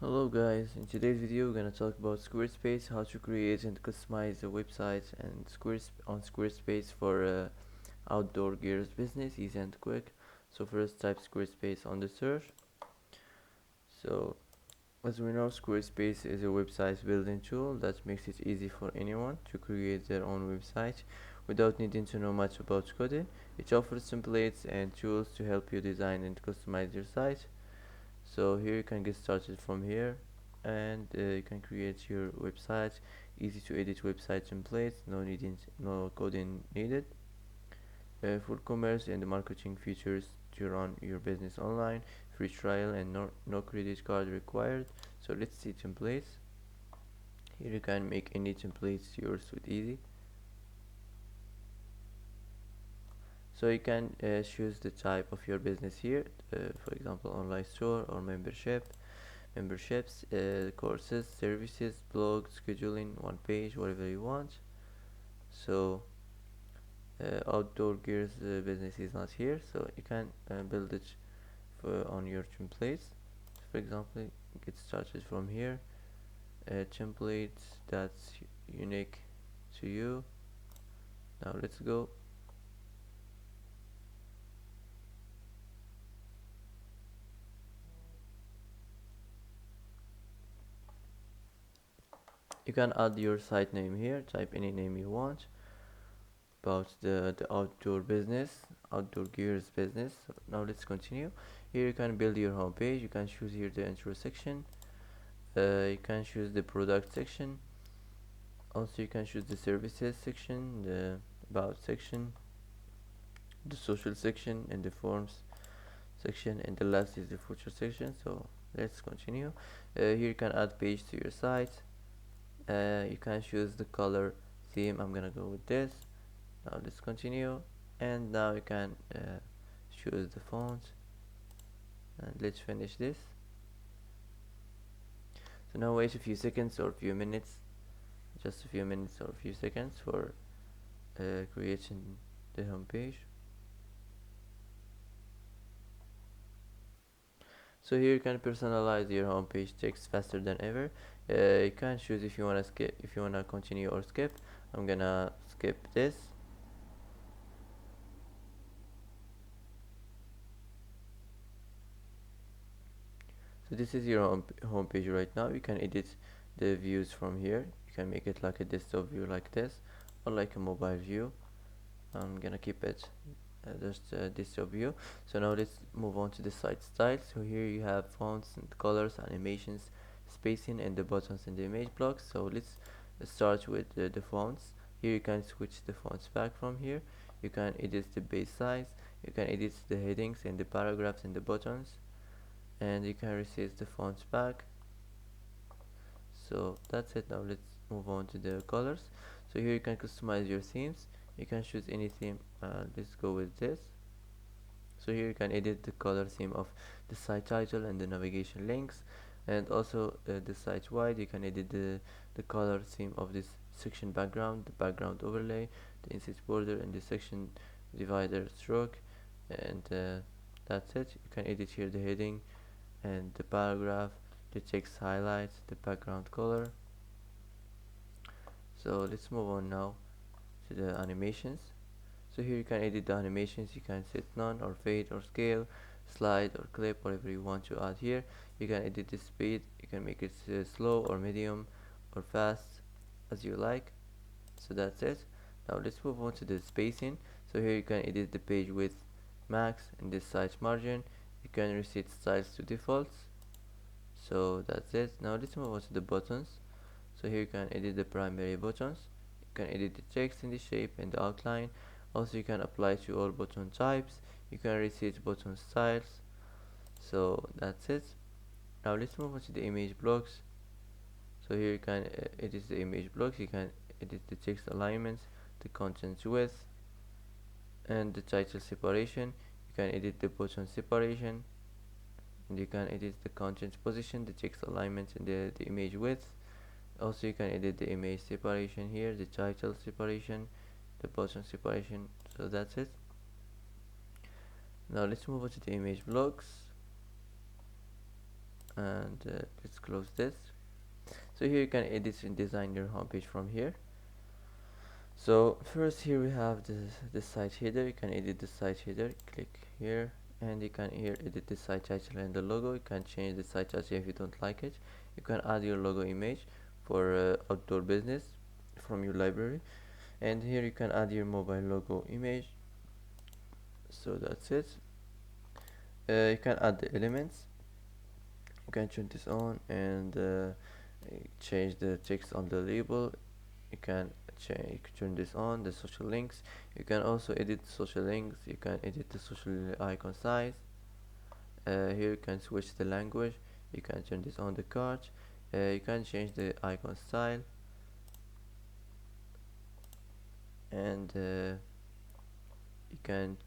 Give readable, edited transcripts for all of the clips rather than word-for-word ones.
Hello guys, in today's video we're gonna talk about Squarespace, how to create and customize a website and on Squarespace for outdoor gears business, easy and quick. So first type Squarespace on the search. So as we know, Squarespace is a website building tool that makes it easy for anyone to create their own website without needing to know much about coding. It offers templates and tools to help you design and customize your site. So here you can get started from here, and you can create your website. Easy to edit website templates, no coding needed. Full commerce and marketing features to run your business online. Free trial and no credit card required. So let's see templates. Here you can make any templates yours with easy. So you can choose the type of your business here, for example online store or memberships, courses, services, blog, scheduling, one page, whatever you want. So outdoor gears business is not here, so you can build it on your templates. For example, get started from here. Templates that's unique to you. Now let's go. You can add your site name here, type any name you want about the outdoor gears business. So now let's continue. Here you can build your home page. You can choose here the intro section. You can choose the product section. Also you can choose the services section, the about section, the social section, and the forms section, and the last is the footer section. So let's continue. Here you can add page to your site. You can choose the color theme. I'm gonna go with this. Now let's continue, and now you can choose the font, and let's finish this. So now wait a few seconds or a few minutes, just a few minutes or a few seconds for creating the home page. So here you can personalize your home page text faster than ever. You can choose if you wanna skip, if you wanna continue or skip. I'm gonna skip this. So this is your home page right now. You can edit the views from here. You can make it like a desktop view like this, or like a mobile view. I'm gonna keep it just desktop view. So now let's move on to the site style. So here you have fonts and colors, animations, spacing, and the buttons and the image blocks. So let's start with the fonts. Here you can switch the fonts back from here. You can edit the base size. You can edit the headings and the paragraphs and the buttons, and you can reset the fonts back. So that's it. Now let's move on to the colors. So here you can customize your themes. You can choose any theme. Let's go with this. So here you can edit the color theme of the site title and the navigation links, and also the site wide. You can edit the color theme of this section background, the background overlay, the inset border, and the section divider stroke, and that's it. You can edit here the heading and the paragraph, the text highlights, the background color. So let's move on now to the animations. So here you can edit the animations. You can set none or fade or scale, slide or clip, whatever you want to add here. You can edit the speed. You can make it slow or medium or fast as you like. So that's it. Now let's move on to the spacing. So here you can edit the page width max and the size margin. You can reset styles to defaults. So that's it. Now let's move on to the buttons. So here you can edit the primary buttons. You can edit the text and the shape and the outline. Also you can apply to all button types. You can reset button styles. So that's it. Now let's move on to the image blocks. So here you can edit the image blocks. You can edit the text alignments, the content width, and the title separation. You can edit the button separation, and you can edit the content position, the text alignment, and the image width. Also you can edit the image separation here, the title separation, the button separation. So that's it. Now let's move on to the image blocks. and let's close this. So here you can edit and design your homepage from here. So first here we have the site header. You can edit the site header, click here, and you can here edit the site title and the logo. You can change the site title if you don't like it. You can add your logo image for outdoor business from your library, and here you can add your mobile logo image. So that's it. You can add the elements. You can turn this on and change the text on the label. You can turn this on, the social links. You can also edit social links. You can edit the social icon size. Here you can switch the language. You can turn this on the cart. You can change the icon style, and you can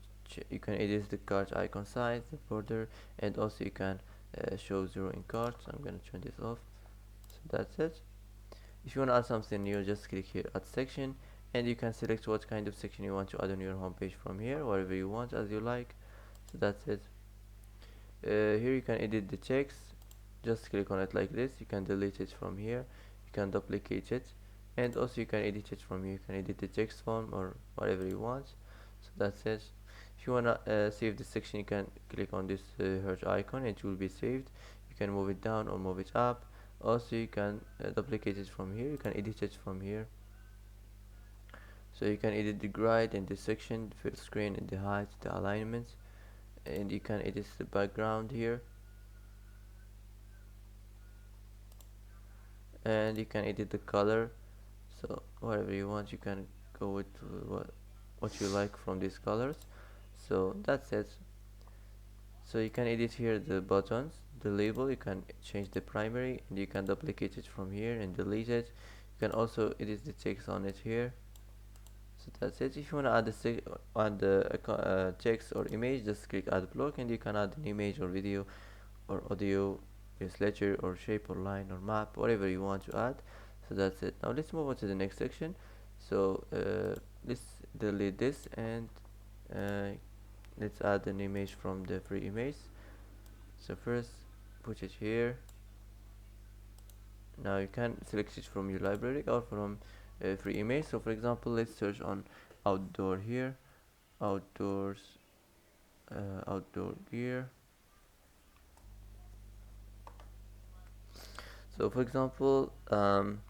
edit the cart icon size, the border, and also you can show zero in cart. I'm gonna turn this off. So that's it. If you want to add something new, just click here add section, and you can select what kind of section you want to add on your homepage from here, whatever you want as you like. So that's it. Here you can edit the text. Just click on it like this. You can delete it from here. You can duplicate it, and also you can edit it from here. You can edit the text form or whatever you want. So that's it. If you wanna save the section, you can click on this heart icon and it will be saved. You can move it down or move it up. Also you can duplicate it from here. You can edit it from here. So you can edit the grid and the section, the fill screen and the height, the alignment, and you can edit the background here, and you can edit the color. So whatever you want, you can go with what you like from these colors. So that's it. So you can edit here the buttons, the label. You can change the primary, and you can duplicate it from here and delete it. You can also edit the text on it here. So that's it. If you want to add the text or image, just click add block, and you can add an image or video or audio, yes, letter or shape or line or map, whatever you want to add. So that's it. Now let's move on to the next section. So let's delete this, and let's add an image from the free image. So first put it here. Now you can select it from your library or from free image. So for example, let's search on outdoor here, outdoors, outdoor gear. So for example, I'm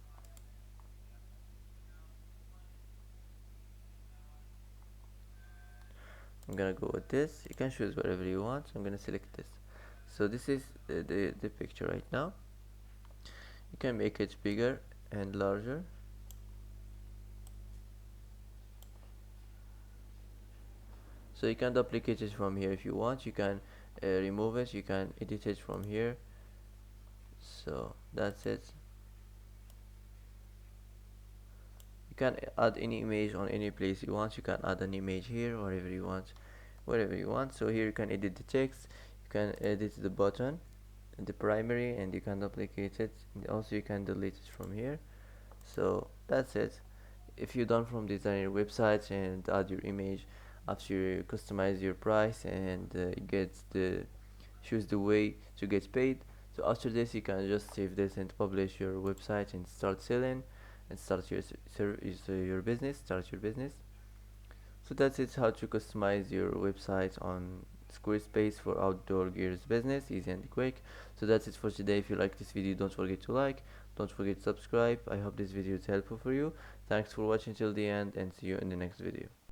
gonna go with this. You can choose whatever you want. So I'm gonna select this. So this is the picture right now. You can make it bigger and larger. So you can duplicate it from here if you want. You can remove it. You can edit it from here. So that's it. You can add any image on any place you want. You can add an image here, wherever you want, wherever you want. So here you can edit the text. You can edit the button, the primary, and you can duplicate it, and also you can delete it from here. So that's it. If you're done from designing your website and add your image, after you customize your price and choose the way to get paid. So after this, you can just save this and publish your website and start selling and start your business. Start your business. So that's it. How to customize your website on Squarespace for outdoor gears business, easy and quick. So that's it for today. If you like this video, don't forget to like, don't forget to subscribe. I hope this video is helpful for you. Thanks for watching till the end, and see you in the next video.